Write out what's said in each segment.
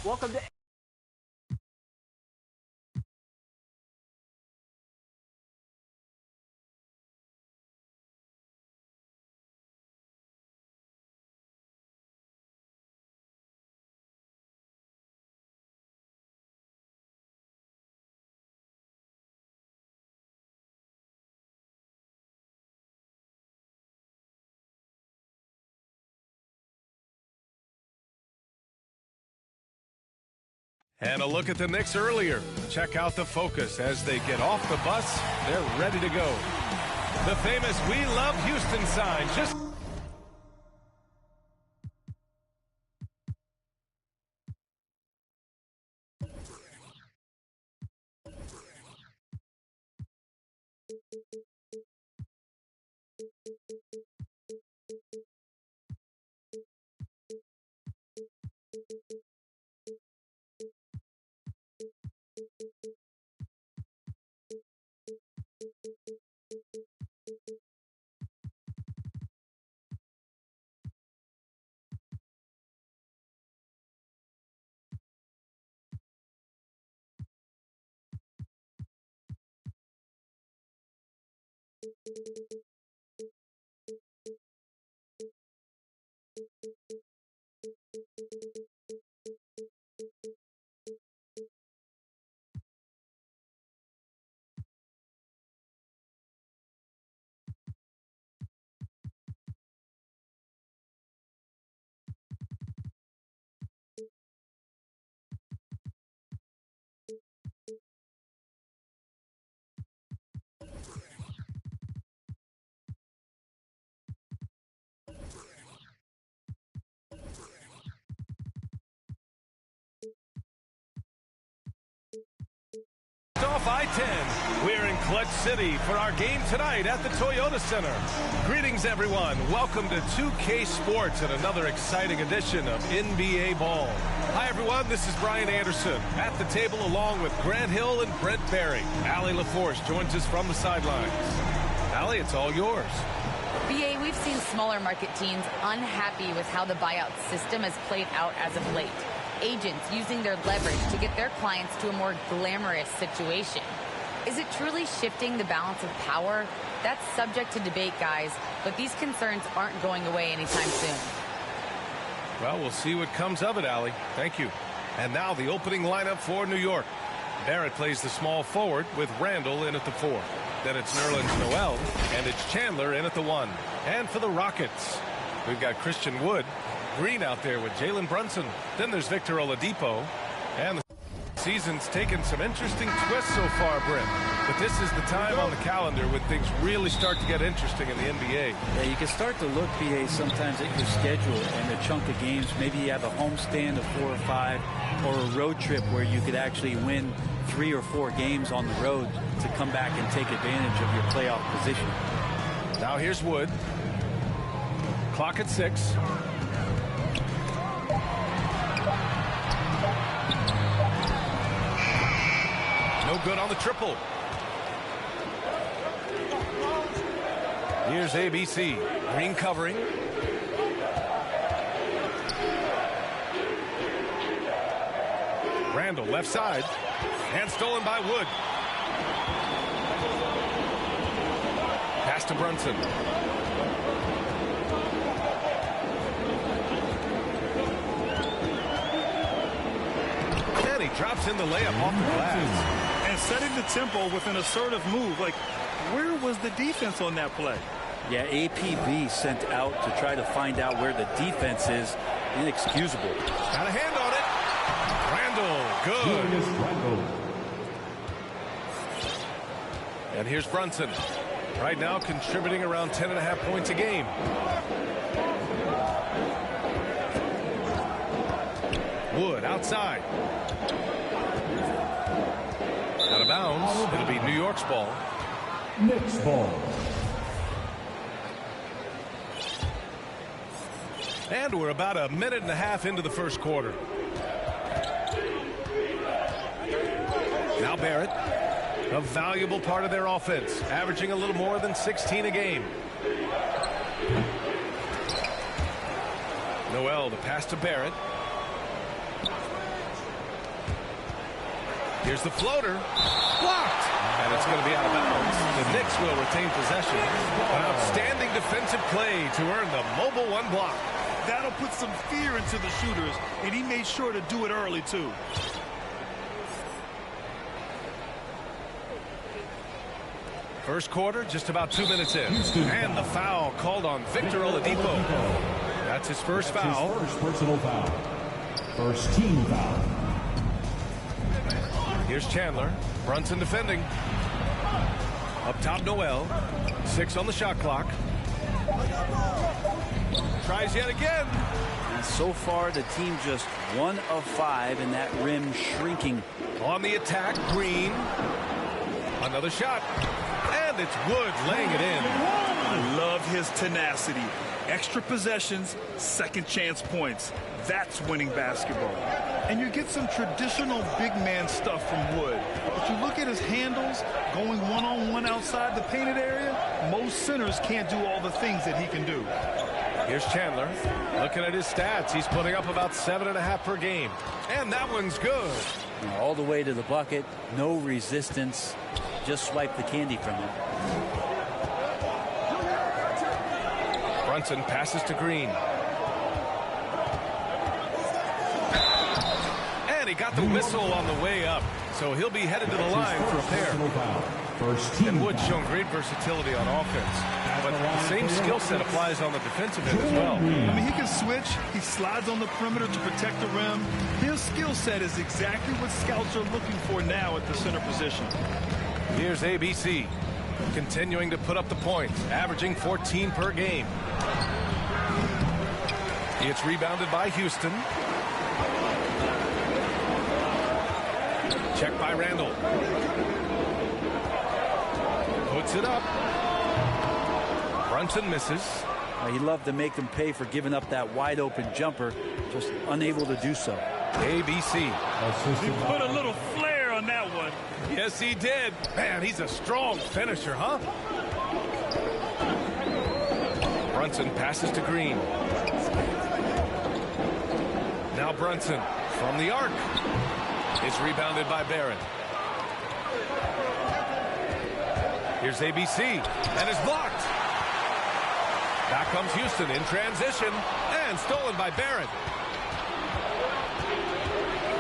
Welcome to And a look at the Knicks earlier. Check out the focus as they get off the bus. They're ready to go. The famous "We Love Houston" sign just... Off I-10. We're in Clutch City for our game tonight at the Toyota Center. Greetings, everyone. Welcome to 2K Sports and another exciting edition of NBA Ball. Hi, everyone. This is Brian Anderson at the table along with Grant Hill and Brent Barry. Allie LaForce joins us from the sidelines. Allie, it's all yours. BA, we've seen smaller market teams unhappy with how the buyout system has played out as of late. Agents using their leverage to get their clients to a more glamorous situation. Is it truly shifting the balance of power? That's subject to debate, guys, but these concerns aren't going away anytime soon. Well, we'll see what comes of it, Allie. Thank you. And now the opening lineup for New York. Barrett plays the small forward with Randall in at the 4. Then it's Nerlens Noel, and it's Chandler in at the 1. And for the Rockets, we've got Christian Wood, Green out there with Jalen Brunson. Then there's Victor Oladipo. And the season's taken some interesting twists so far, Brent. But this is the time on the calendar when things really start to get interesting in the NBA. Yeah, you can start to look, PA, sometimes at your schedule and a chunk of games. Maybe you have a homestand of 4 or 5 or a road trip where you could actually win 3 or 4 games on the road to come back and take advantage of your playoff position. Now here's Wood. Clock at 6. No good on the triple. Here's ABC. Green covering. Randall left side. And stolen by Wood. Pass to Brunson. And he drops in the layup off the glass. And setting the tempo with an assertive move. Like, where was the defense on that play? Yeah, APB sent out to try to find out where the defense is. Inexcusable. Got a hand on it. Randall, good. And here's Brunson. Right now contributing around 10.5 points a game. Wood outside. Out of bounds. It'll be New York's ball. Knicks ball. And we're about a minute and a half into the first quarter. Now Barrett, a valuable part of their offense, averaging a little more than 16 a game. Noel, the pass to Barrett. Here's the floater. Blocked. And it's going to be out of bounds. The Knicks will retain possession. An outstanding defensive play to earn the mobile one block. That'll put some fear into the shooters, and he made sure to do it early, too. First quarter, just about 2 minutes in. And the foul called on Victor Oladipo. That's his first foul. His first personal foul. First team foul. Here's Chandler. Brunson defending. Up top, Noel. 6 on the shot clock. Tries yet again. And so far, the team just 1 of 5 in that rim shrinking. On the attack, Green. Another shot. And it's Wood laying it in. I love his tenacity. Extra possessions, second chance points. That's winning basketball. And you get some traditional big man stuff from Wood. But you look at his handles, going one-on-one outside the painted area, most centers can't do all the things that he can do. Here's Chandler. Looking at his stats, he's putting up about 7.5 per game. And that one's good. All the way to the bucket, no resistance. Just swipe the candy from him. Brunson passes to Green. And he got the whistle on the way up. So he'll be headed to the line for a pair. And Wood's shown great versatility on offense. But the same skill set applies on the defensive end as well. I mean, he can switch. He slides on the perimeter to protect the rim. His skill set is exactly what scouts are looking for now at the center position. Here's ABC, continuing to put up the points, averaging 14 per game. It's rebounded by Houston. Check by Randall. Puts it up. Brunson misses. He loved to make them pay for giving up that wide open jumper, just unable to do so. ABC. He put a little flair on that one. Yes, he did. Man, he's a strong finisher, huh? Brunson passes to Green. Now Brunson from the arc. It's rebounded by Barrett. Here's ABC, and it's blocked. Back comes Houston in transition, and stolen by Barrett.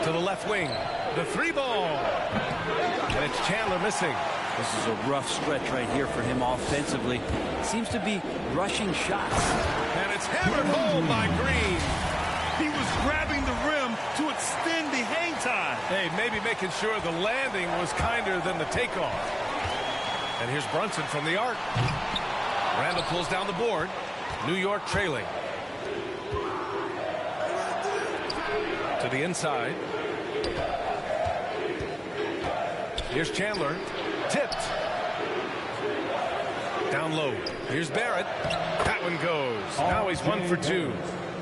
To the left wing, the 3 ball. And it's Chandler missing. This is a rough stretch right here for him offensively. Seems to be rushing shots. And it's hammered home by Green. He was grabbing the rim to extend the hang time. Hey, maybe making sure the landing was kinder than the takeoff. And here's Brunson from the arc. Randall pulls down the board. New York trailing. To the inside. Here's Chandler. Tipped. Down low. Here's Barrett. That one goes. Now he's 1 for 2.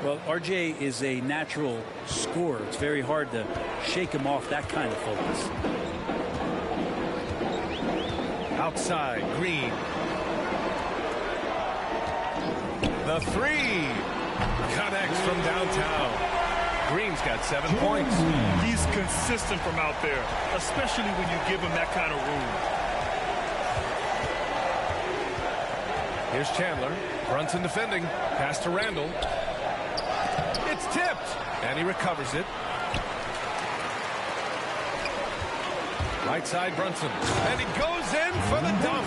Well, RJ is a natural scorer. It's very hard to shake him off that kind of focus. Outside, Green. The 3 connects from downtown. Green's got 7 points. He's consistent from out there, especially when you give him that kind of room. Here's Chandler. Brunson defending. Pass to Randall. It's tipped. And he recovers it. Right side, Brunson. And he goes in for the dunk.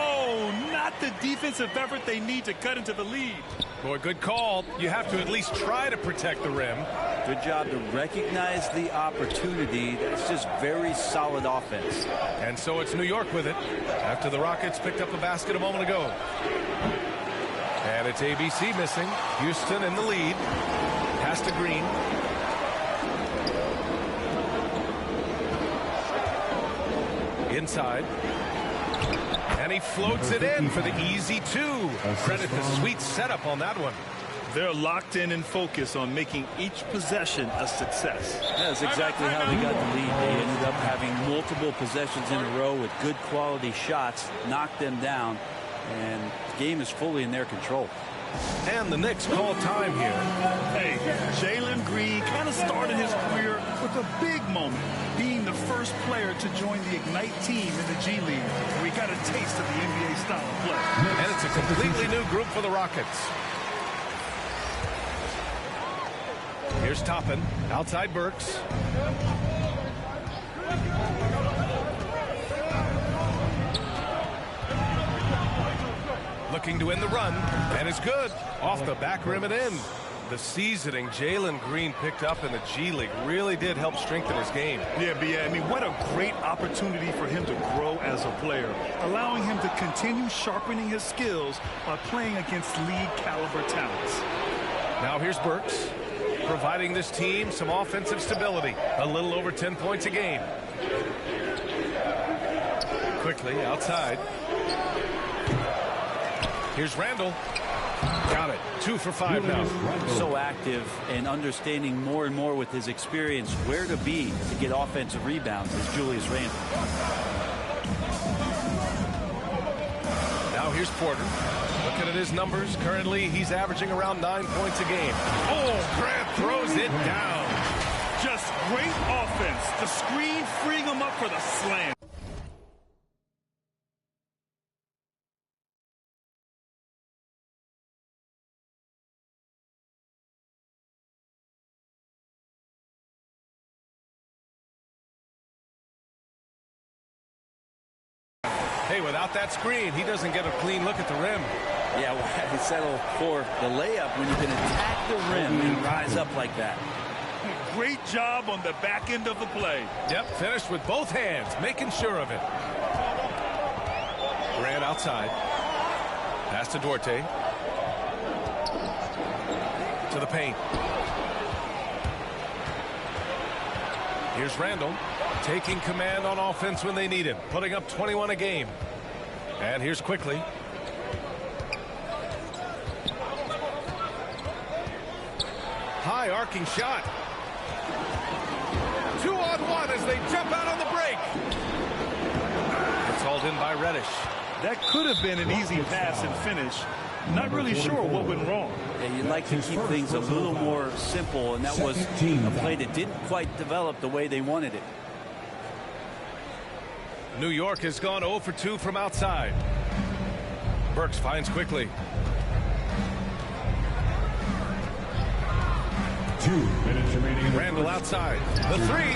Oh, not the defensive effort they need to cut into the lead. Boy, good call. You have to at least try to protect the rim. Good job to recognize the opportunity. That's just very solid offense. And so it's New York with it after the Rockets picked up a basket a moment ago. And it's ABC missing. Houston in the lead. Pass to Green. Inside. And he floats it in for the easy 2. Credit the sweet setup on that one. They're locked in and focused on making each possession a success. That's exactly how they got the lead. They ended up having multiple possessions in a row with good quality shots, knocked them down, and the game is fully in their control. And the Knicks call time here. Hey, Jalen Green kind of started his career with a big moment, being the first player to join the Ignite team in the G League, where he got a taste of the NBA style of play. And it's a completely new group for the Rockets. Here's Toppin, outside Burks. Looking to end the run, and it's good. Off the back rim and in. The seasoning Jalen Green picked up in the G League really did help strengthen his game. Yeah, I mean, what a great opportunity for him to grow as a player, allowing him to continue sharpening his skills by playing against league caliber talents. Now here's Burks, providing this team some offensive stability. A little over 10 points a game. Quickly outside. Here's Randall. Got it. 2 for 5 now. So active and understanding more and more with his experience where to be to get offensive rebounds is Julius Randle. Now here's Porter. Looking at his numbers, currently he's averaging around 9 points a game. Oh, Grant throws it down. Just great offense. The screen freeing him up for the slam. Hey, without that screen, he doesn't get a clean look at the rim. Yeah, why settle for the layup when you can attack the rim and rise up like that? Great job on the back end of the play. Yep, finished with both hands, making sure of it. Grant outside. Pass to Duarte. To the paint. Here's Randall, taking command on offense when they need him, putting up 21 a game. And here's Quickly. High arcing shot. 2-on-1 as they jump out on the break. It's hauled in by Reddish. That could have been an easy pass and finish. Not really sure what went wrong. Yeah, you'd like to keep things a little more simple, and that was a play that didn't quite develop the way they wanted it. New York has gone 0 for 2 from outside. Burks finds Quickly. 2 minutes remaining. Randall outside. The three.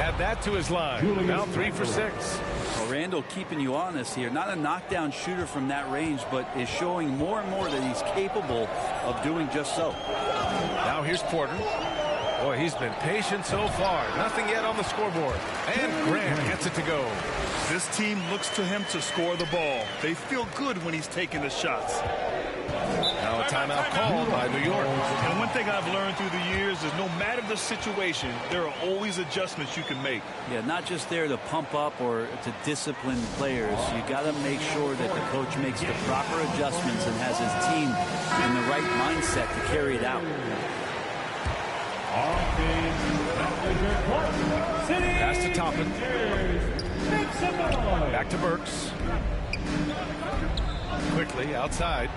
Add that to his line. Now 3 for 6. Well, Randall keeping you honest here. Not a knockdown shooter from that range, but is showing more and more that he's capable of doing just so. Now here's Porter. Boy, he's been patient so far. Nothing yet on the scoreboard. And Grant gets it to go. This team looks to him to score the ball. They feel good when he's taking the shots. Now a timeout called by New York. And one thing I've learned through the years is no matter the situation, there are always adjustments you can make. Yeah, not just there to pump up or to discipline players. You got to make sure that the coach makes the proper adjustments and has his team in the right mindset to carry it out. Pass to Toppin. Back to Burks. Quickly outside.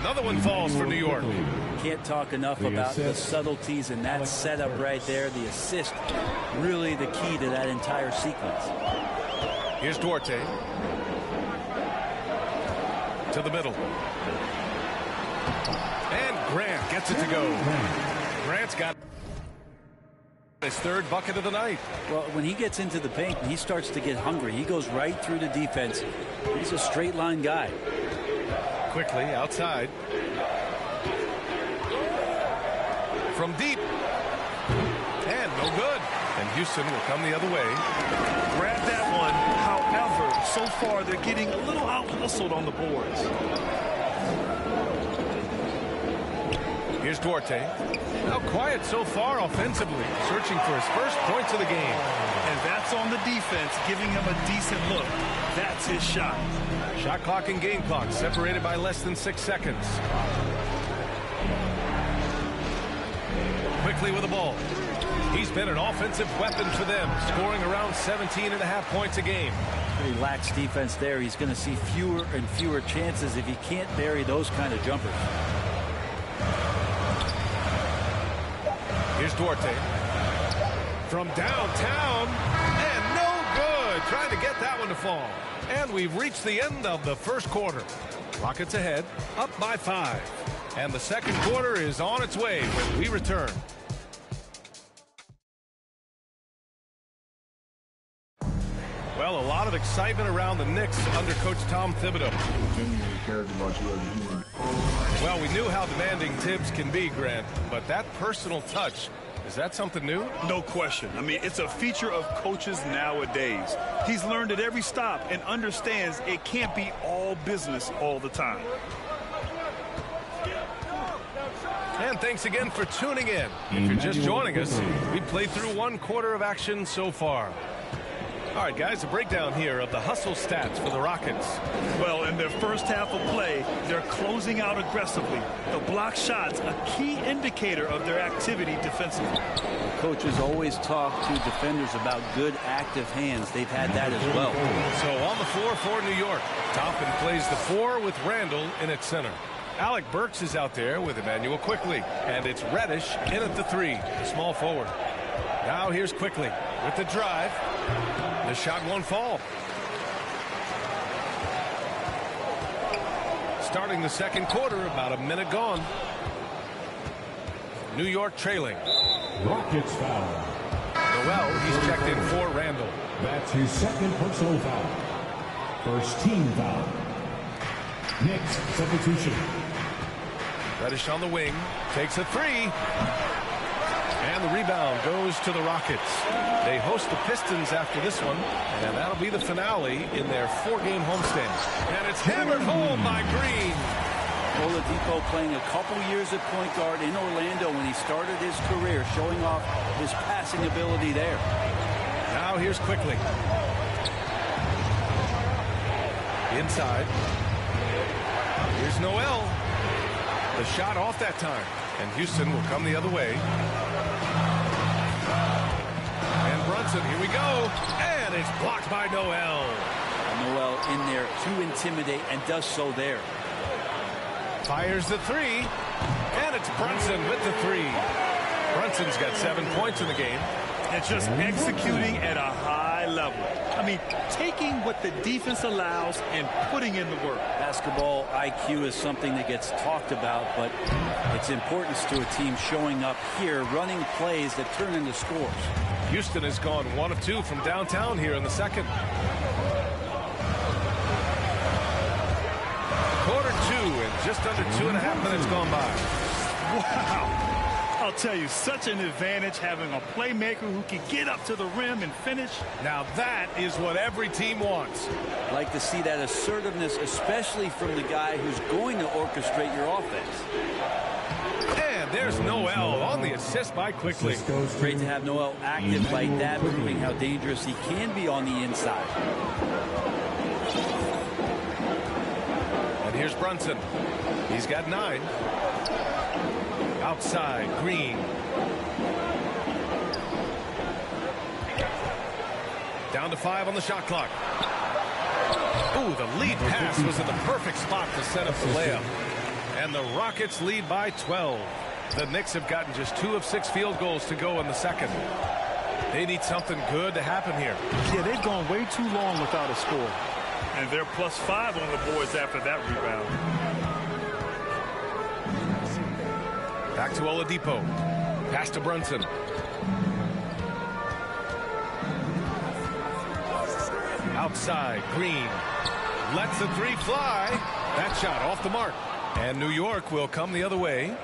Another one falls for New York. Can't talk enough about the subtleties in that setup right there. The assist, really the key to that entire sequence. Here's Duarte. To the middle. And Grant gets it to go. Grant's got his third bucket of the night. Well, when he gets into the paint, he starts to get hungry. He goes right through the defense. He's a straight line guy. Quickly outside. From deep. And no good. And Houston will come the other way. Grab that one. However, so far they're getting a little out-hustled on the boards. Here's Duarte. Now quiet so far offensively, searching for his first points of the game. And that's on the defense, giving him a decent look. That's his shot. Shot clock and game clock separated by less than 6 seconds. Quickly with the ball. He's been an offensive weapon for them, scoring around 17.5 points a game. Pretty lax defense there. He's going to see fewer and fewer chances if he can't bury those kind of jumpers. Duarte. From downtown, and no good. Trying to get that one to fall. And we've reached the end of the first quarter. Rockets ahead, up by 5. And the second quarter is on its way when we return. Well, a lot of excitement around the Knicks under Coach Tom Thibodeau. Well, we knew how demanding Tibbs can be, Grant, but that personal touch, is that something new? No question. I mean, it's a feature of coaches nowadays. He's learned at every stop and understands it can't be all business all the time. And thanks again for tuning in. If you're just joining us, we played through one quarter of action so far. All right, guys, a breakdown here of the hustle stats for the Rockets. Well, in their first half of play, they're closing out aggressively. The block shots, a key indicator of their activity defensively. Coaches always talk to defenders about good active hands. They've had that as well. So on the floor for New York, Toppin plays the 4 with Randall in at center. Alec Burks is out there with Emmanuel Quickly, and it's Reddish in at the 3, the small forward. Now here's Quickly with the drive. The shot won't fall. Starting the second quarter, about a minute gone. New York trailing. Rockets foul. Noel, he's checked in for Randall. That's his second personal foul. First team foul. Knicks substitution. Reddish on the wing, takes a 3. And the rebound goes to the Rockets. They host the Pistons after this one, and that'll be the finale in their 4-game homestand. And it's hammered home by Green. Oladipo playing a couple years at point guard in Orlando when he started his career, showing off his passing ability there. Now here's Quickly. Inside. Here's Noel. The shot off that time, and Houston will come the other way. And Brunson, here we go, and it's blocked by Noel. Noel in there to intimidate, and does so there. Fires the 3, and it's Brunson with the 3. Brunson's got 7 points in the game. And just executing at a high level. I mean, taking what the defense allows and putting in the work. Basketball IQ is something that gets talked about, but its importance to a team showing up here, running plays that turn into scores. Houston has gone 1 of 2 from downtown here in the second. Quarter 2 and just under 2.5 minutes gone by. Wow. I'll tell you, such an advantage having a playmaker who can get up to the rim and finish. Now that is what every team wants. Like to see that assertiveness, especially from the guy who's going to orchestrate your offense. And there's Noel on the assist by Quickly. Great to have Noel active like that, proving how dangerous he can be on the inside. And here's Brunson. He's got 9. Outside, Green. Down to 5 on the shot clock. Ooh, the lead pass was in the perfect spot to set up the layup. And the Rockets lead by 12. The Knicks have gotten just 2 of 6 field goals to go in the second. They need something good to happen here. Yeah, they've gone way too long without a score. And they're +5 on the boards after that rebound. Back to Oladipo. Pass to Brunson. Outside, Green. Lets the 3 fly. That shot off the mark. And New York will come the other way.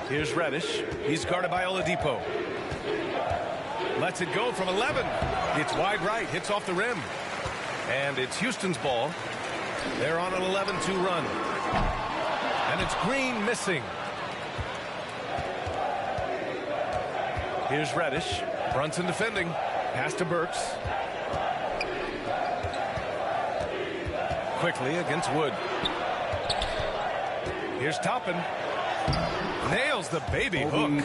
Here's Reddish. He's guarded by Oladipo. Lets it go from 11. It's wide right. Hits off the rim. And it's Houston's ball. They're on an 11-2 run. And it's Green missing. Here's Reddish. Brunson defending. Pass to Burks. Quickly against Wood. Here's Toppin. Nails the baby hook.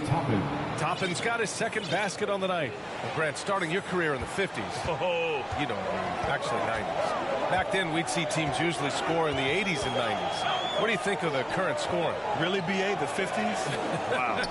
Toppin's got his second basket on the night. Well, Grant, starting your career in the 50s. Oh, You don't know. Actually, 90s. Back then, we'd see teams usually score in the 80s and 90s. What do you think of the current scoring? Really, BA, the 50s? Wow.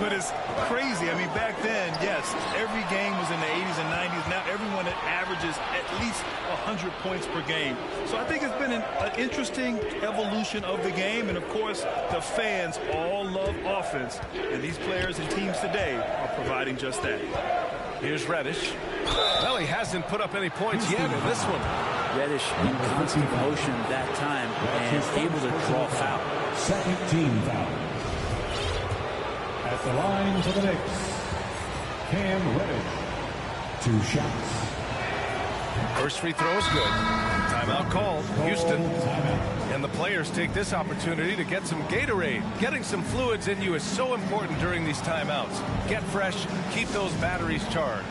But it's crazy. I mean, back then, yes, every game was in the 80s and 90s. Now everyone averages at least 100 points per game. So I think it's been an interesting evolution of the game. And, of course, the fans all love offense. And these players and teams today are providing just that. Here's Reddish. Well, he hasn't put up any points yet in this one. Reddish in constant motion that time and able to draw foul. Second team foul. At the line for the Knicks, Cam Reddish. 2 shots. First free throw is good. Timeout called. Houston. And the players take this opportunity to get some Gatorade. Getting some fluids in you is so important during these timeouts. Get fresh, keep those batteries charged.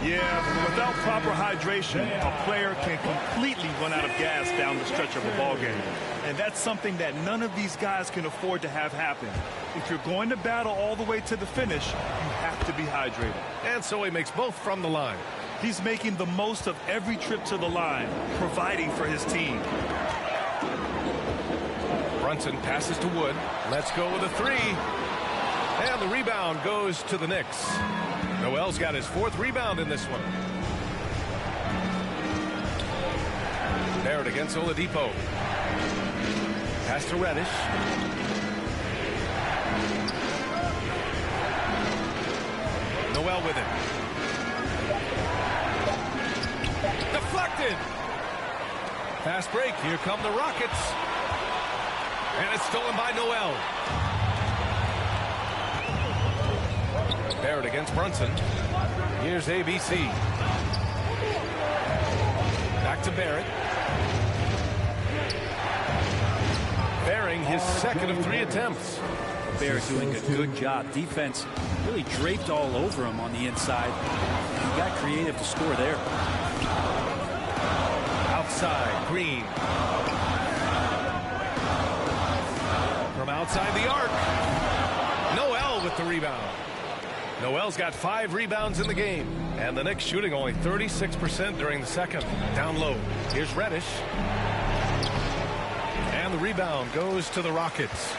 Yeah, without proper hydration, a player can completely run out of gas down the stretch of a ball game. And that's something that none of these guys can afford to have happen. If you're going to battle all the way to the finish, you have to be hydrated. And so he makes both from the line. He's making the most of every trip to the line, providing for his team. Brunson passes to Wood. Let's go with a 3. And the rebound goes to the Knicks. Noel's got his 4th rebound in this one. Barrett against Oladipo. Pass to Reddish. Noel with it. Deflected. Fast break. Here come the Rockets. And it's stolen by Noel. Barrett against Brunson. Here's ABC. Back to Barrett. Bearing his 2nd of 3 attempts. Barrett doing a good job. Defense really draped all over him on the inside. He got creative to score there. Outside, Green. From outside the arc. Noel with the rebound. Noel's got 5 rebounds in the game. And the Knicks shooting only 36% during the second. Down low. Here's Reddish. And the rebound goes to the Rockets.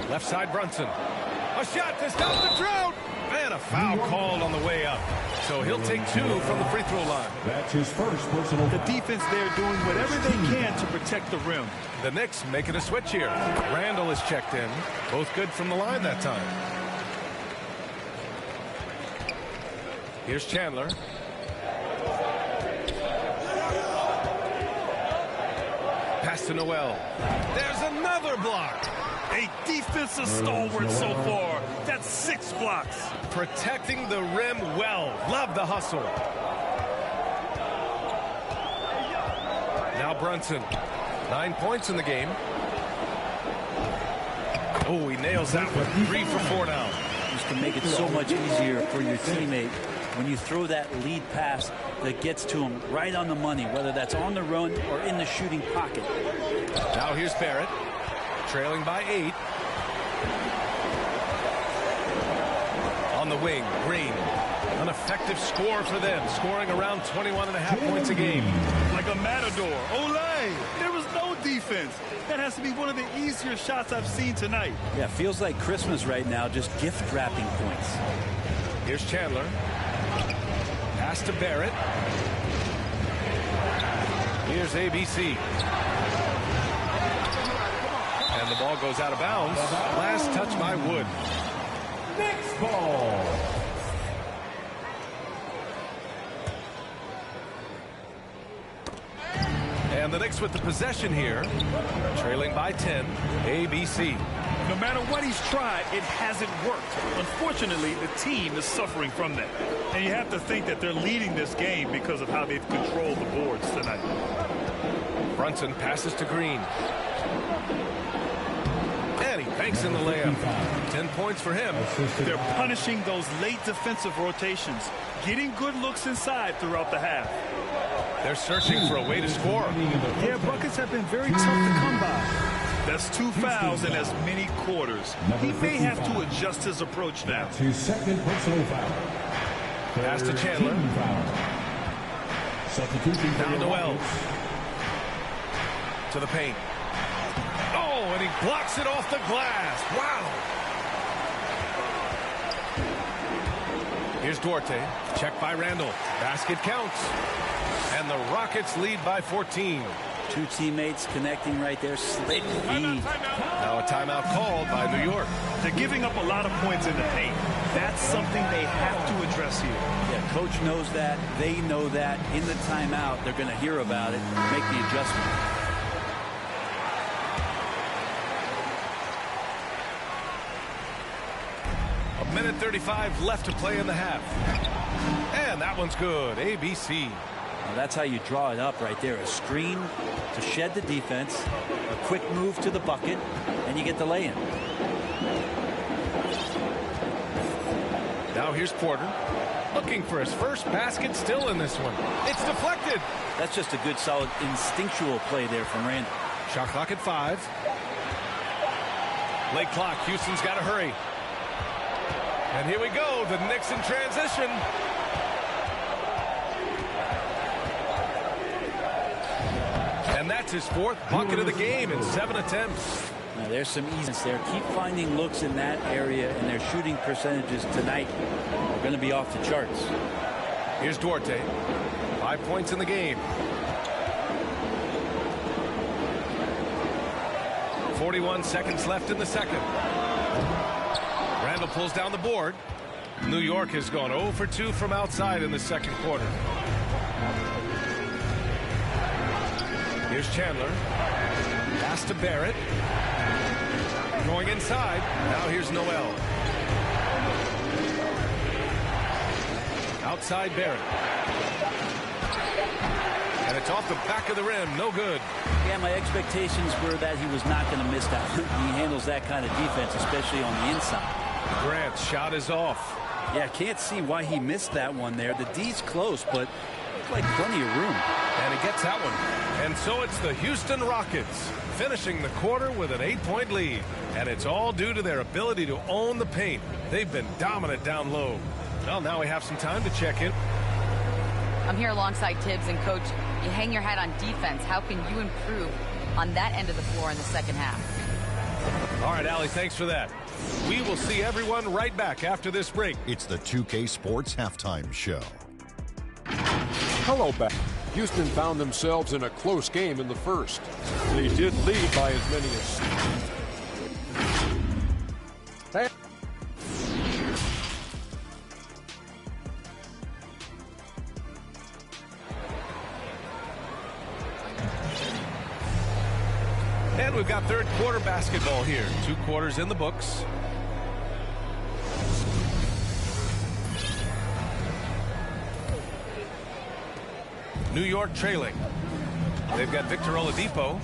Left side, Brunson. A shot to stop the drought. And a foul called on the way up. So he'll take 2 from the free throw line. That's his first personal The foul. defense there doing whatever they can to protect the rim. The Knicks making a switch here. Randall is checked in. Both good from the line that time. Here's Chandler. Pass to Noel. There's another block. A defensive stalwart so far. That's 6 blocks. Protecting the rim well. Love the hustle. Now Brunson. 9 points in the game. Oh, he nails that one. 3 for 4 now. Just to make it so much easier for your teammate when you throw that lead pass that gets to him right on the money, whether that's on the run or in the shooting pocket. Now here's Barrett. Trailing by 8. On the wing, Green. An effective score for them, scoring around 21.5 points a game. Like a matador. Olay! There was no defense. That has to be one of the easier shots I've seen tonight. Yeah, feels like Christmas right now, just gift wrapping points. Here's Chandler. Pass to Barrett. Here's ABC. And the ball goes out of bounds. Last touch by Wood. Knicks ball. And the Knicks with the possession here. Trailing by 10. ABC. No matter what he's tried, it hasn't worked. Unfortunately, the team is suffering from that. And you have to think that they're leading this game because of how they've controlled the boards tonight. Brunson passes to Green. And he banks in the layup. 10 points for him. They're punishing those late defensive rotations, getting good looks inside throughout the half. They're searching for a way to score. Yeah, buckets have been very tough to come by. That's 2 fouls in as many quarters. He may have to adjust his approach now. His second personal foul. Pass to Chandler. Substitution Now Noel. To the paint. Oh, and he blocks it off the glass. Wow. Here's Duarte. Check by Randall. Basket counts. And the Rockets lead by 14. Two teammates connecting right there. Slick feed. Now a timeout called by New York. They're giving up a lot of points in the paint. That's something they have to address here. Yeah, coach knows that. They know that. In the timeout, they're going to hear about it, make the adjustment. A minute 35 left to play in the half. And that one's good. ABC. Now that's how you draw it up right there. A screen to shed the defense, a quick move to the bucket, and you get the lay-in. Now here's Porter. Looking for his first basket, still in this one. It's deflected. That's just a good, solid, instinctual play there from Randall. Shot clock at 5. Late clock. Houston's got to hurry. And here we go. The Knicks in transition. And that's his 4th bucket of the game in 7 attempts. Now there's some easiness there. Keep finding looks in that area, and their shooting percentages tonight are going to be off the charts. Here's Duarte. 5 points in the game. 41 seconds left in the second. Randall pulls down the board. New York has gone 0 for 2 from outside in the second quarter. Here's Chandler. Pass to Barrett. Going inside. Now here's Noel. Outside Barrett. And it's off the back of the rim. No good. Yeah, my expectations were that he was not going to miss that. He handles that kind of defense, especially on the inside. Grant's shot is off. Yeah, can't see why he missed that one there. The D's close, but looks like plenty of room. And he gets that one. And so it's the Houston Rockets finishing the quarter with an 8-point lead. And it's all due to their ability to own the paint. They've been dominant down low. Well, now we have some time to check in. I'm here alongside Tibbs, and Coach, you hang your hat on defense. How can you improve on that end of the floor in the second half? All right, Allie, thanks for that. We will see everyone right back after this break. It's the 2K Sports Halftime Show. Hello back. Houston found themselves in a close game in the first. They did lead by as many as... And we've got third quarter basketball here. 2 quarters in the books. New York trailing. They've got Victor Oladipo.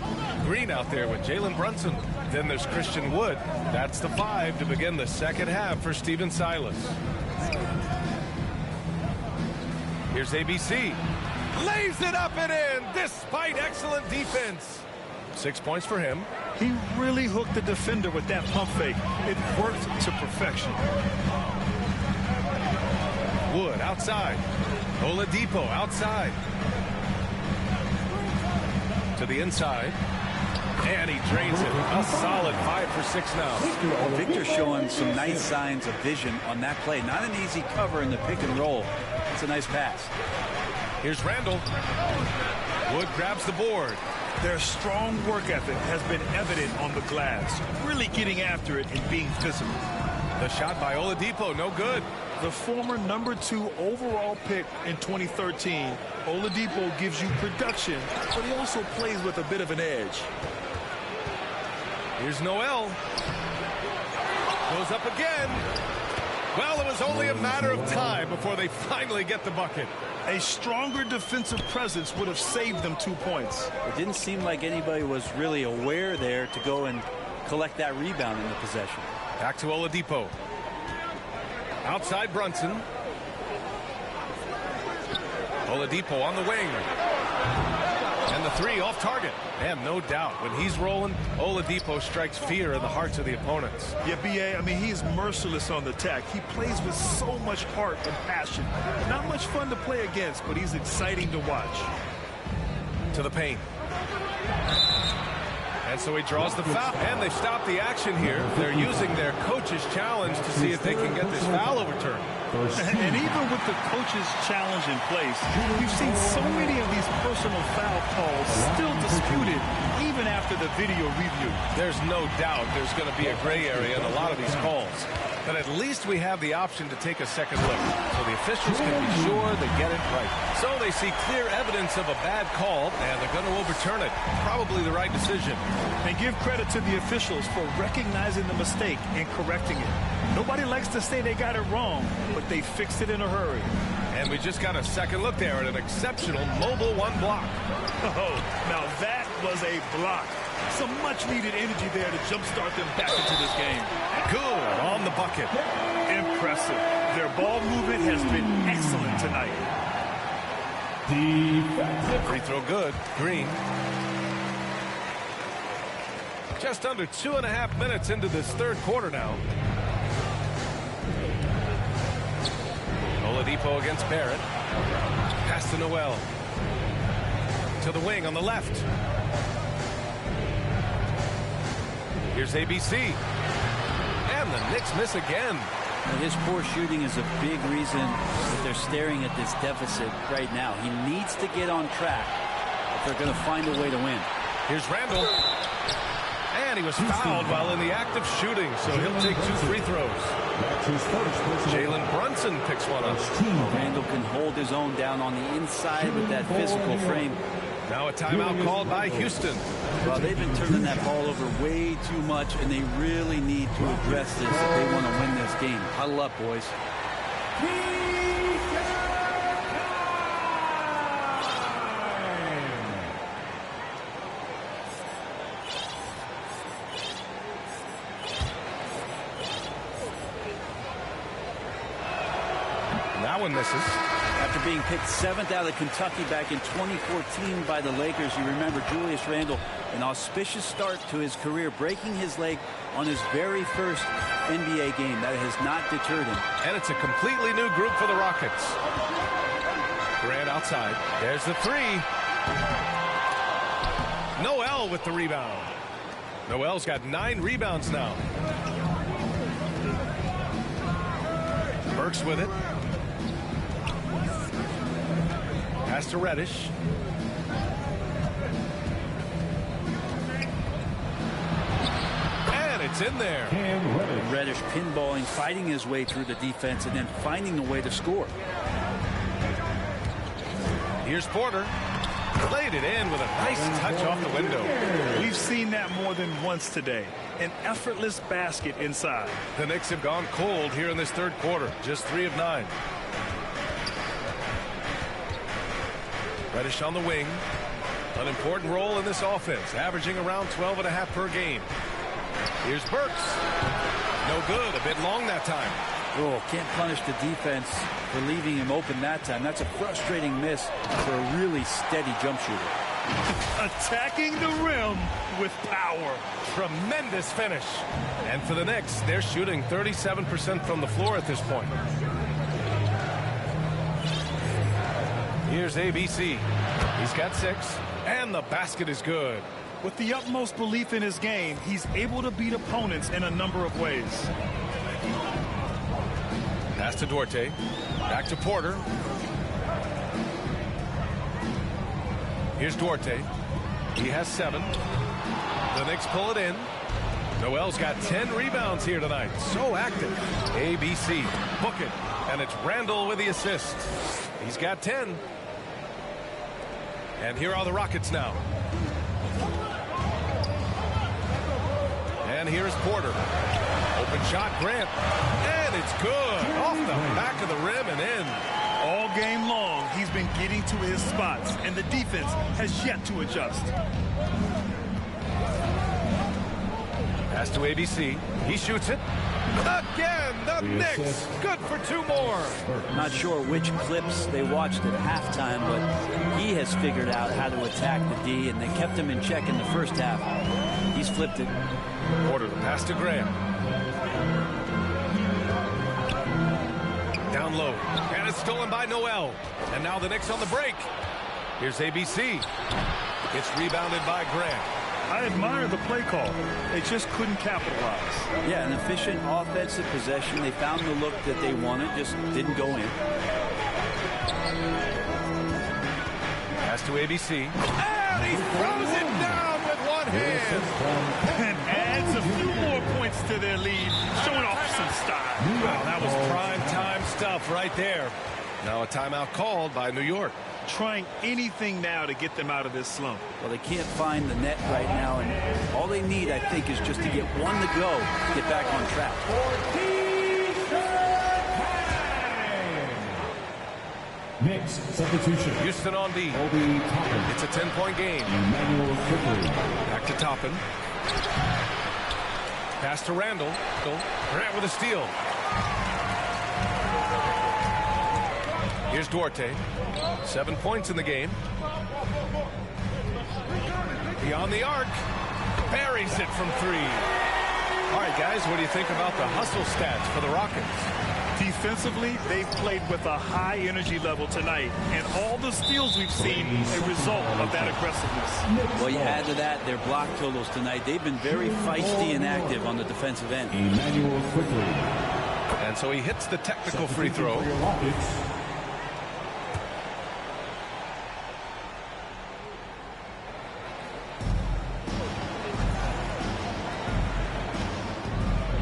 Green out there with Jalen Brunson. Then there's Christian Wood. That's the 5 to begin the second half for Stephen Silas. Here's ABC. Lays it up and in despite excellent defense. 6 points for him. He really hooked the defender with that pump fake. It worked to perfection. Wood outside. Oladipo outside. To the inside. And he drains it. A solid 5 for 6 now. Victor showing some nice signs of vision on that play. Not an easy cover in the pick and roll. It's a nice pass. Here's Randall. Wood grabs the board. Their strong work ethic has been evident on the glass. Really getting after it and being physical. The shot by Oladipo, no good. The former number 2 overall pick in 2013, Oladipo gives you production, but he also plays with a bit of an edge. Here's Noel. Goes up again. Well, it was only a matter of time before they finally get the bucket. A stronger defensive presence would have saved them 2 points. It didn't seem like anybody was really aware there to go and collect that rebound in the possession. Back to Oladipo. Outside Brunson. Oladipo on the wing. And the 3 off target. And no doubt, when he's rolling, Oladipo strikes fear in the hearts of the opponents. Yeah, B.A., I mean, he's merciless on the attack. He plays with so much heart and passion. Not much fun to play against, but he's exciting to watch. To the paint. And so he draws the foul. And they stop the action here. They're using their coach's challenge to see if they can get this foul overturned. And even with the coach's challenge in place, we've seen so many of these personal foul calls still disputed even after the video review. There's no doubt there's going to be a gray area in a lot of these calls. But at least we have the option to take a second look, so the officials can be sure they get it right. So they see clear evidence of a bad call, and they're going to overturn it. Probably the right decision. And give credit to the officials for recognizing the mistake and correcting it. Nobody likes to say they got it wrong, but they fixed it in a hurry. And we just got a second look there at an exceptional mobile one block. Oh, now that was a block. Some much-needed energy there to jumpstart them back into this game. Good on the bucket. Impressive. Their ball movement has been excellent tonight. Free throw good. Green. Just under 2.5 minutes into this third quarter now. Oladipo against Barrett. Pass to Noel. To the wing on the left. Here's ABC. And the Knicks miss again. His poor shooting is a big reason that they're staring at this deficit right now. He needs to get on track if they're going to find a way to win. Here's Randall. And he was fouled while in the act of shooting, so he'll take 2 free throws. Jalen Brunson picks one up. Randall can hold his own down on the inside with that physical frame. Now a timeout called by Houston. Well, they've been turning that ball over way too much, and they really need to address this if they want to win this game. Huddle up, boys. That one misses. After being picked 7th out of Kentucky back in 2014 by the Lakers, you remember Julius Randle, an auspicious start to his career, breaking his leg on his very first NBA game. That has not deterred him. And it's a completely new group for the Rockets. Grant outside. There's the 3. Noel with the rebound. Noel's got 9 rebounds now. Burks with it. Pass to Reddish. And it's in there. Reddish pinballing, fighting his way through the defense, and then finding a way to score. Here's Porter. Laid it in with a nice touch off the window. We've seen that more than once today. An effortless basket inside. The Knicks have gone cold here in this third quarter. Just 3 of 9. Reddish on the wing. An important role in this offense, averaging around 12.5 per game. Here's Burks. No good. A bit long that time. Oh, can't punish the defense for leaving him open that time. That's a frustrating miss for a really steady jump shooter. Attacking the rim with power. Tremendous finish. And for the Knicks, they're shooting 37% from the floor at this point. Here's ABC. He's got 6. And the basket is good. With the utmost belief in his game, he's able to beat opponents in a number of ways. Pass to Duarte. Back to Porter. Here's Duarte. He has 7. The Knicks pull it in. Noel's got 10 rebounds here tonight. So active. ABC. Book it. And it's Randall with the assist. He's got 10. And here are the Rockets now. And here's Porter. Open shot, Grant. And it's good. Off the back of the rim and in. All game long, he's been getting to his spots, and the defense has yet to adjust. Pass to ABC. He shoots it. Again, the Knicks. Good for 2 more. Not sure which clips they watched at halftime, but he has figured out how to attack the D, and they kept him in check in the first half. He's flipped it. Porter, the pass to Grant. Down low. And it's stolen by Noel. And now the Knicks on the break. Here's ABC. It's rebounded by Grant. I admire the play call. They just couldn't capitalize. Yeah, an efficient offensive possession. They found the look that they wanted, just didn't go in. Pass to ABC. And he throws it down with one hand. And adds a few more points to their lead, showing off some style. Wow, that was prime time stuff right there. Now a timeout called by New York. Trying anything now to get them out of this slump. Well, they can't find the net right now, and all they need, I think, is just to get one to go, get back on track. Next substitution. Houston on D. It's a 10-point game. Back to Toppin. Pass to Randall. Grant with a steal. Here's Duarte. 7 points in the game. Beyond the arc. Buries it from 3. All right, guys, what do you think about the hustle stats for the Rockets? Defensively, they've played with a high energy level tonight, and all the steals we've seen a result of that aggressiveness. Well, you add to that their block totals tonight. They've been very feisty and active on the defensive end. And so he hits the technical free throw.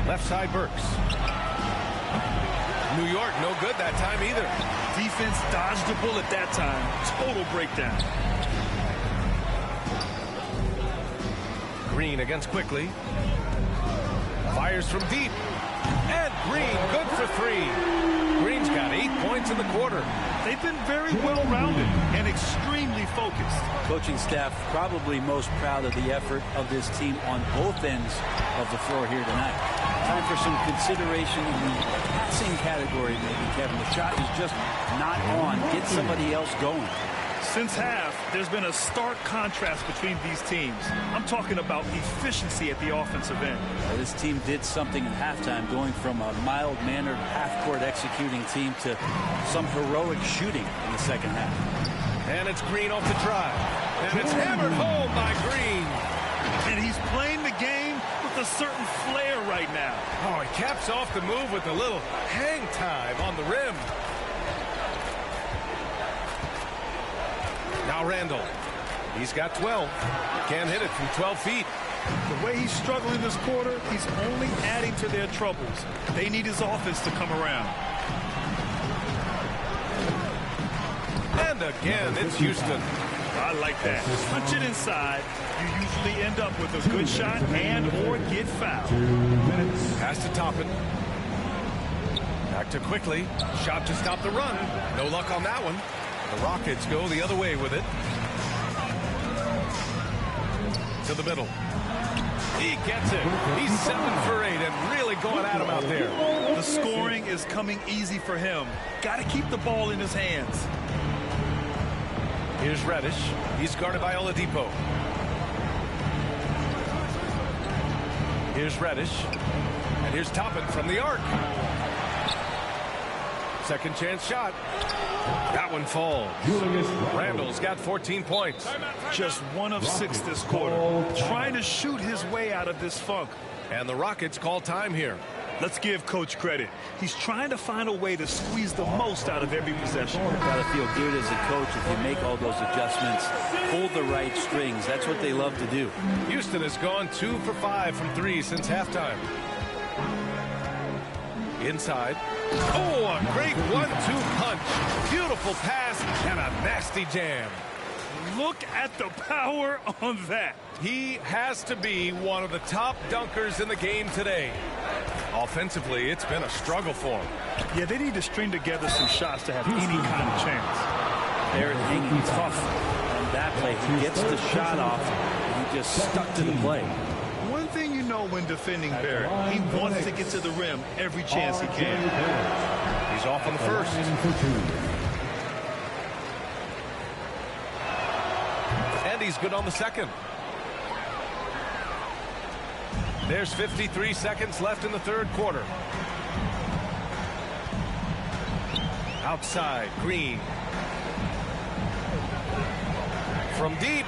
Left side, Burks. New York, no good that time either. Defense dodged a bullet that time. Total breakdown. Green against Quickly. Fires from deep. And Green, good for 3. Green's got 8 points in the quarter. They've been very well-rounded and extremely focused. Coaching staff probably most proud of the effort of this team on both ends of the floor here tonight. Time for some consideration in the passing category, maybe, Kevin. The shot is just not on. Get somebody else going. Since half, there's been a stark contrast between these teams. I'm talking about efficiency at the offensive end. Well, this team did something at halftime, going from a mild-mannered half-court executing team to some heroic shooting in the second half. And it's Green off the drive. And it's hammered home by Green. And he's playing the game with a certain flair right now. Oh, he caps off the move with a little hang time on the rim. Now Randall. He's got 12. Can't hit it from 12 feet. The way he's struggling this quarter, he's only adding to their troubles. They need his offense to come around. And again, it's Houston. I like that. Punch it inside. You usually end up with a good shot and or get fouled. Pass to Toppin. Back to Quickly. Shot to stop the run. No luck on that one. The Rockets go the other way with it. To the middle. He gets it. He's 7 for 8 and really going at him out there. The scoring is coming easy for him. Got to keep the ball in his hands. Here's Reddish. He's guarded by Oladipo. Here's Reddish. And here's Toppin from the arc. Second chance shot. That one falls. Randall's got 14 points. Just 1 of 6 this quarter. Trying to shoot his way out of this funk. And the Rockets call time here. Let's give Coach credit. He's trying to find a way to squeeze the most out of every possession. Gotta feel good as a coach if you make all those adjustments, pull the right strings. That's what they love to do. Houston has gone 2 for 5 from 3 since halftime. Inside. Oh, a great 1-2 punch. Beautiful pass and a nasty jam. Look at the power on that. He has to be one of the top dunkers in the game today. Offensively, it's been a struggle for him. Yeah, they need to string together some shots to have any kind of chance. Barrett hanging tough on that play. He gets the shot off, and he just stuck to the play. One thing you know when defending Barrett, he wants to get to the rim every chance he can. He's off on the first. And he's good on the second. There's 53 seconds left in the third quarter. Outside, Green. From deep.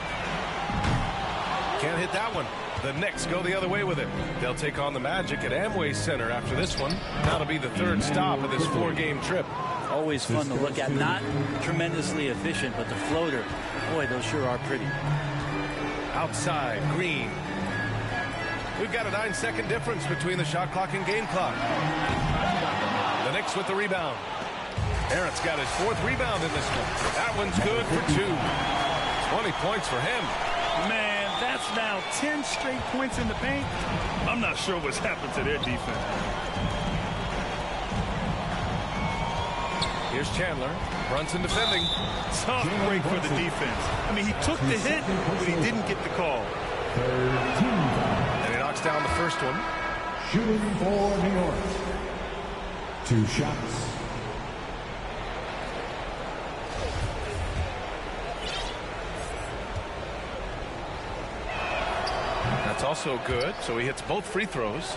Can't hit that one. The Knicks go the other way with it. They'll take on the Magic at Amway Center after this one. That'll be the third stop of this 4-game trip. Always fun to look at. Not tremendously efficient, but the floater, boy, those sure are pretty. Outside, Green. We've got a 9-second difference between the shot clock and game clock. The Knicks with the rebound. Barrett's got his 4th rebound in this one. That one's good for 2. 20 points for him. Man, that's now 10 straight points in the paint. I'm not sure what's happened to their defense. Here's Chandler. Brunson defending. Tough break for the defense. I mean, he took the hit, but he didn't get the call. And he knocks down the first one. Shooting for New York. 2 shots. That's also good, so he hits both free throws.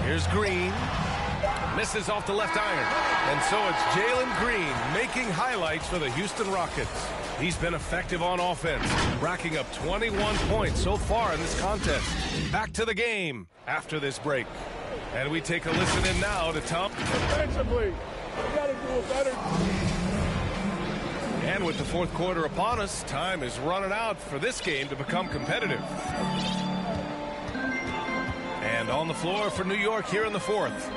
Here's Green. Misses off the left iron. And so it's Jalen Green making highlights for the Houston Rockets. He's been effective on offense, racking up 21 points so far in this contest. Back to the game after this break. And we take a listen in now to Tom. Defensively, we got to do it better. And with the 4th quarter upon us, time is running out for this game to become competitive. And on the floor for New York here in the 4th.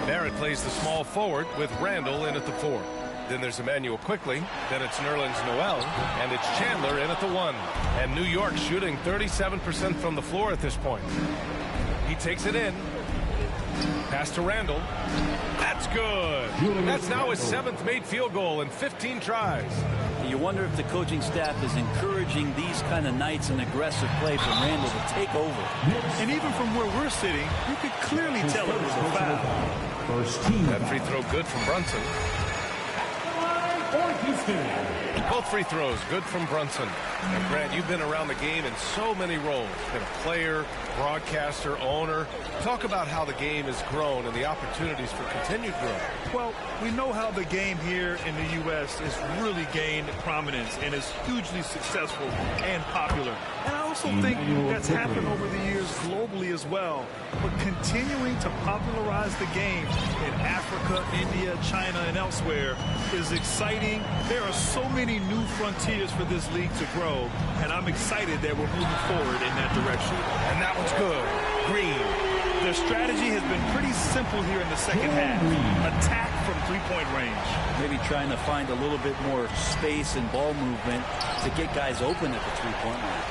Barrett plays the small forward with Randall in at the 4. Then there's Emmanuel Quickly. Then it's Nerlens Noel. And it's Chandler in at the 1. And New York shooting 37% from the floor at this point. He takes it in. Pass to Randall. That's good. That's now his 7th made field goal in 15 tries. You wonder if the coaching staff is encouraging these kind of nights and aggressive play from Randall to take over. And even from where we're sitting, you could clearly tell it was a foul. First team. That free throw good from Brunson. Both free throws good from Brunson. And Grant, you've been around the game in so many roles. Been a player, broadcaster, owner. Talk about how the game has grown and the opportunities for continued growth. Well, we know how the game here in the U.S. has really gained prominence and is hugely successful and popular. And I also think that's happened over the years globally as well. But continuing to popularize the game in Africa, India, China, and elsewhere is exciting. There are so many new frontiers for this league to grow, and I'm excited that we're moving forward in that direction. And that one's good. Green. Their strategy has been pretty simple here in the second half. Attack from 3-point range. Maybe trying to find a little bit more space and ball movement to get guys open at the 3-point line.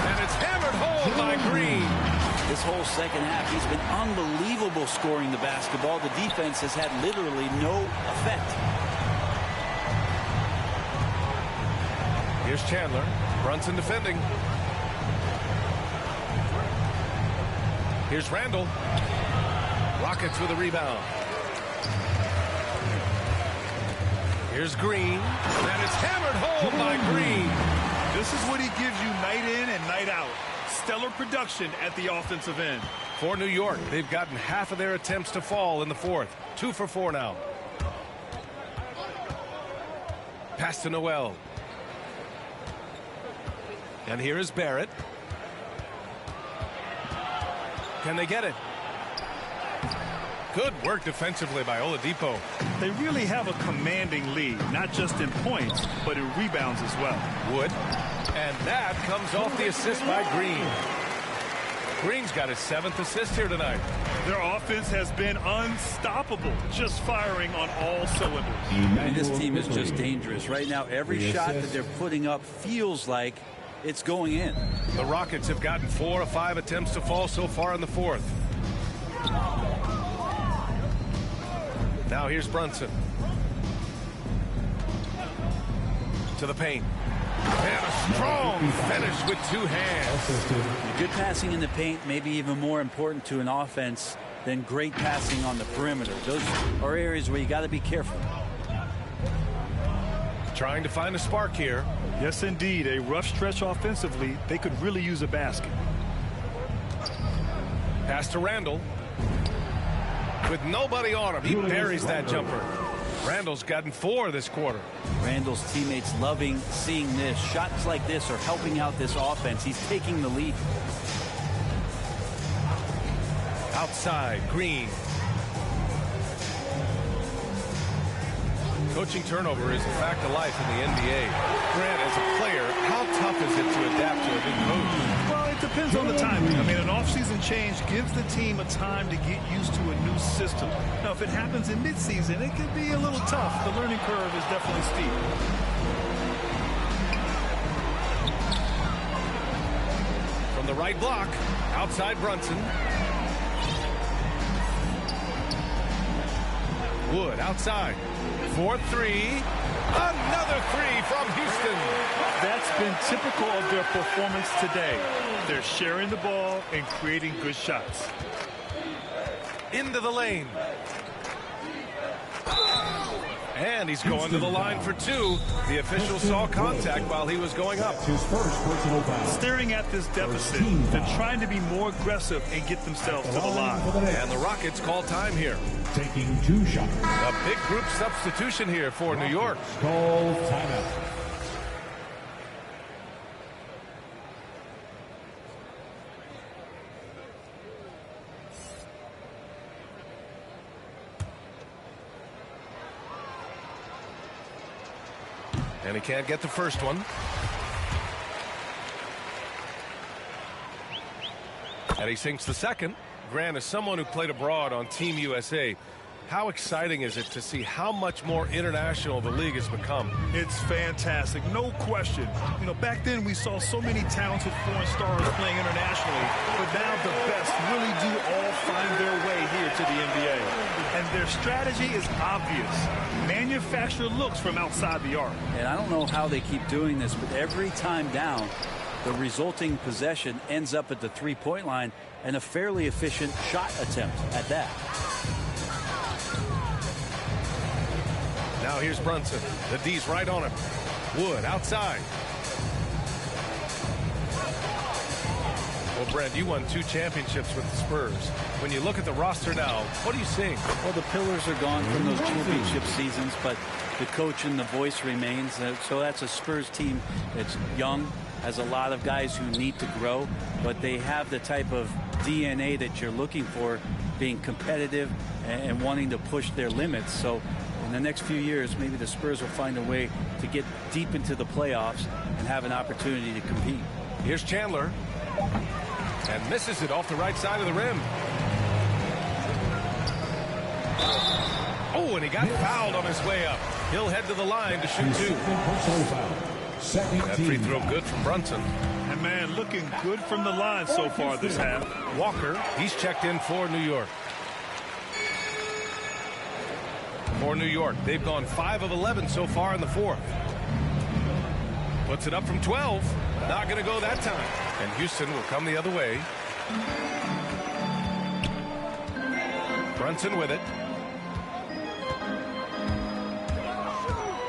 And it's hammered home by Green. This whole second half, he's been unbelievable scoring the basketball. The defense has had literally no effect. Here's Chandler. Brunson defending. Here's Randall. Rockets with a rebound. Here's Green. And it's hammered home by Green. This is what he gives you night in and night out. Stellar production at the offensive end. For New York, they've gotten half of their attempts to fall in the 4th. 2 for 4 now. Pass to Noel. And here is Barrett. Can they get it? Good work defensively by Oladipo. They really have a commanding lead, not just in points, but in rebounds as well. Wood. And that comes off the assist by Green. Green's got his 7th assist here tonight. Their offense has been unstoppable, just firing on all cylinders. And this team is just dangerous. Right now, every shot that they're putting up feels like it's going in. The Rockets have gotten 4 of 5 attempts to fall so far in the 4th. Now here's Brunson. To the paint. And a strong finish with 2 hands. Good passing in the paint may be even more important to an offense than great passing on the perimeter. Those are areas where you got to be careful. Trying to find a spark here. Yes, indeed. A rough stretch offensively. They could really use a basket. Pass to Randall. With nobody on him, he buries that jumper. Randall's gotten 4 this quarter. Randall's teammates loving seeing this. Shots like this are helping out this offense. He's taking the lead. Outside, Green. Coaching turnover is a fact of life in the NBA. Grant, as a player, how tough is it to adapt to a new coach? Well, it depends on the timing. I mean, an offseason change gives the team a time to get used to a new system. Now, if it happens in midseason, it could be a little tough. The learning curve is definitely steep. From the right block, outside Brunson. Wood outside. 4-3. Another 3 from Houston. That's been typical of their performance today. They're sharing the ball and creating good shots. Into the lane. And he's going to the line for 2. The official saw contact while he was going up. His first personal foul. Staring at this deficit, they're trying to be more aggressive and get themselves to the line. And the Rockets call time here. Taking 2 shots. A big group substitution here for New York. Call timeout. And he can't get the first one. And he sinks the second. Grant, as someone who played abroad on Team USA, how exciting is it to see how much more international the league has become? It's fantastic, no question. You know, back then we saw so many talented foreign stars playing internationally, but now the best really do all find their way here to the NBA. And their strategy is obvious. Manufacture looks from outside the arc. And I don't know how they keep doing this, but every time down, the resulting possession ends up at the three-point line and a fairly efficient shot attempt at that. Now here's Brunson. The D's right on him. Wood outside. Well, Brent, you won 2 championships with the Spurs. When you look at the roster now, what are you seeing? Well, the pillars are gone from those championship seasons, but the coach and the voice remains. So that's a Spurs team that's young, has a lot of guys who need to grow, but they have the type of DNA that you're looking for, being competitive and wanting to push their limits. So in the next few years, maybe the Spurs will find a way to get deep into the playoffs and have an opportunity to compete. Here's Chandler. And misses it off the right side of the rim. Oh, and he got fouled on his way up. He'll head to the line to shoot 2. That free throw good from Brunson. And man, looking good from the line so far this half. Walker, he's checked in for New York. For New York, they've gone 5 of 11 so far in the 4th. Puts it up from 12. Not going to go that time. And Houston will come the other way. Brunson with it.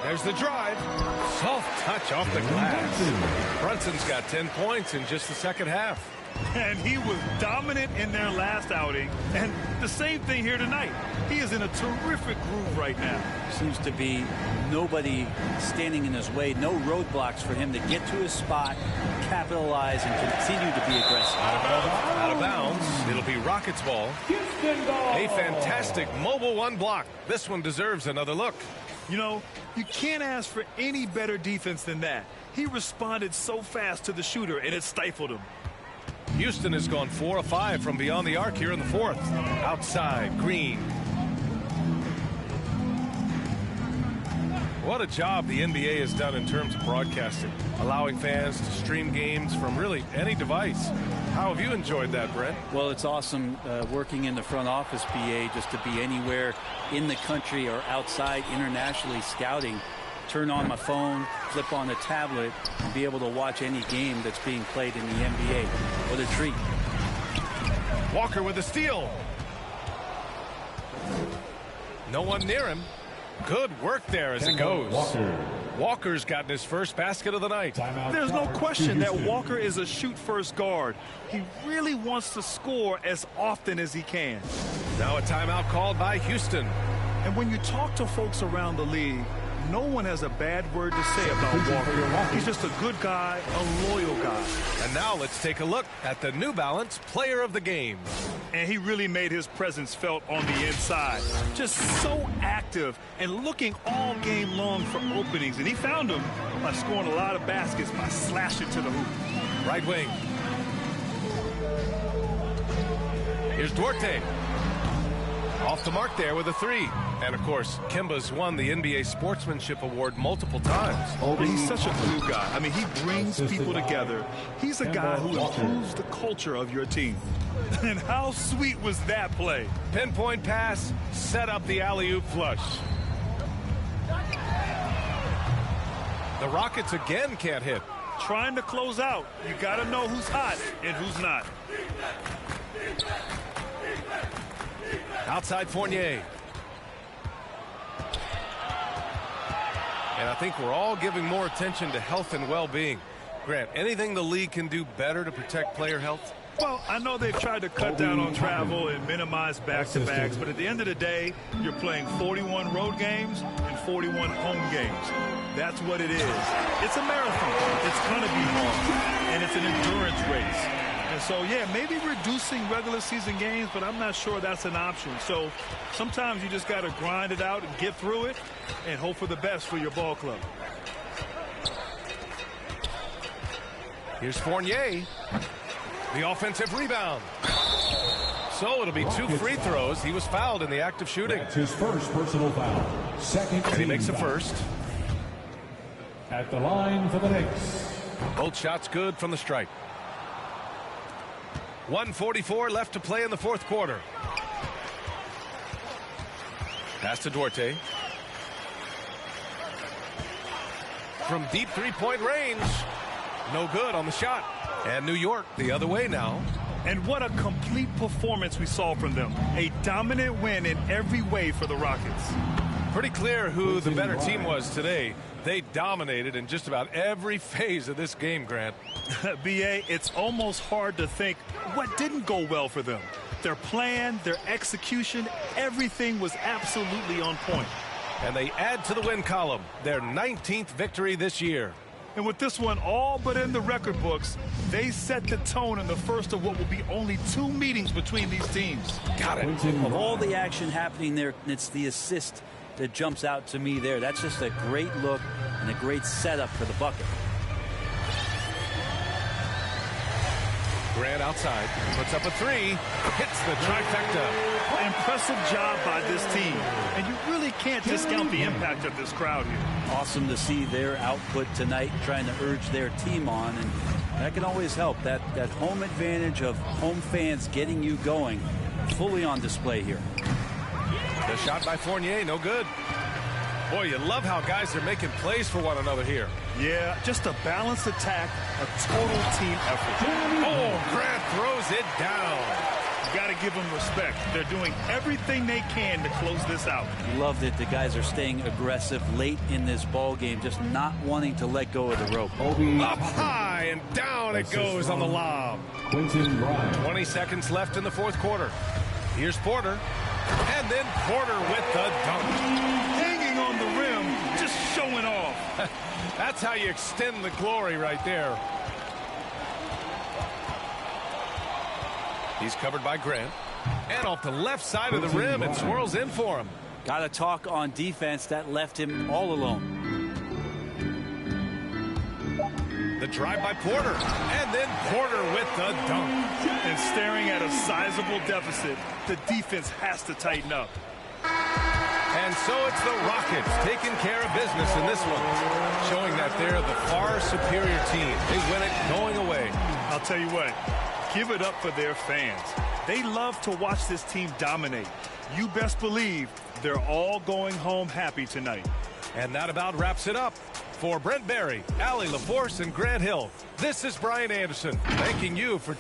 There's the drive. Soft touch off the glass. Brunson's got 10 points in just the second half. And he was dominant in their last outing. And the same thing here tonight. He is in a terrific groove right now. Seems to be nobody standing in his way. No roadblocks for him to get to his spot, capitalize, and continue to be aggressive. Out of bounds. It'll be Rockets ball. A fantastic mobile 1 block. This one deserves another look. You know, you can't ask for any better defense than that. He responded so fast to the shooter, and it stifled him. Houston has gone 4 of 5 from beyond the arc here in the 4th. Outside, Green. What a job the NBA has done in terms of broadcasting, allowing fans to stream games from really any device. How have you enjoyed that, Brent? Well, it's awesome working in the front office, BA, just to be anywhere in the country or outside internationally scouting. Turn on my phone, flip on a tablet, and be able to watch any game that's being played in the NBA. What a treat. Walker with a steal. No one near him. Good work there as it goes. Walker. Walker's gotten his first basket of the night. There's no question that Walker is a shoot-first guard. He really wants to score as often as he can. Now a timeout called by Houston. And when you talk to folks around the league, no one has a bad word to say about Walker. He's just a good guy, a loyal guy. And now let's take a look at the New Balance Player of the Game. And he really made his presence felt on the inside. Just so active and looking all game long for openings. And he found them by scoring a lot of baskets by slashing to the hoop. Right wing. Here's Duarte. Off the mark there with a three. And, of course, Kemba's won the NBA Sportsmanship Award multiple times. He's such a glue guy. I mean, he brings people together. He's a guy who improves the culture of your team. And how sweet was that play? Pinpoint pass, set up the alley-oop flush. The Rockets again can't hit. Trying to close out. You got to know who's hot and who's not. Outside Fournier. And I think we're all giving more attention to health and well-being. Grant, anything the league can do better to protect player health? Well, I know they've tried to cut down on travel and minimize back-to-backs, but at the end of the day, you're playing 41 road games and 41 home games. That's what it is. It's a marathon. It's going to be hard, and it's an endurance race. And so, yeah, maybe reducing regular season games, but I'm not sure that's an option. So sometimes you just got to grind it out and get through it and hope for the best for your ball club. Here's Fournier. The offensive rebound. So it'll be 2 free throws. He was fouled in the act of shooting. That's his first personal foul. Second and he team makes the foul. first. At the line for the Knicks. Both shots good from the stripe. 1:44 left to play in the fourth quarter. Pass to Duarte. From deep three-point range. No good on the shot. And New York the other way now. And what a complete performance we saw from them. A dominant win in every way for the Rockets. Pretty clear who the better team was today. They dominated in just about every phase of this game, Grant. B.A., it's almost hard to think what didn't go well for them. Their plan, their execution, everything was absolutely on point. And they add to the win column, their 19th victory this year. And with this one all but in the record books, they set the tone in the first of what will be only 2 meetings between these teams. Got it. Of all the action happening there, it's the assist that jumps out to me there. That's just a great look and a great setup for the bucket. Grant outside, puts up a 3, hits the trifecta. Impressive job by this team. And you really can't discount the impact of this crowd here. Awesome to see their output tonight, trying to urge their team on, and that can always help. That home advantage of home fans getting you going, fully on display here. The shot by Fournier, no good. Boy, you love how guys are making plays for one another here. Yeah, just a balanced attack, a total team effort. Oh, Grant throws it down. You got to give them respect. They're doing everything they can to close this out. Love that the guys are staying aggressive late in this ball game, just not wanting to let go of the rope. Up high and down it goes on the lob. 20 seconds left in the fourth quarter. Here's Porter. And then Porter with the dunk. Hanging on the rim, just showing off. That's how you extend the glory right there. He's covered by Grant. And off the left side of the rim, it swirls in for him. Got to talk on defense. That left him all alone. The drive by Porter. And then Porter with the dunk. And staring at a sizable deficit, the defense has to tighten up. And so it's the Rockets taking care of business in this one, showing that they're the far superior team. They win it going away. I'll tell you what, give it up for their fans. They love to watch this team dominate. You best believe they're all going home happy tonight. And that about wraps it up. For Brent Barry, Allie LaForce, and Grant Hill, this is Brian Anderson, thanking you for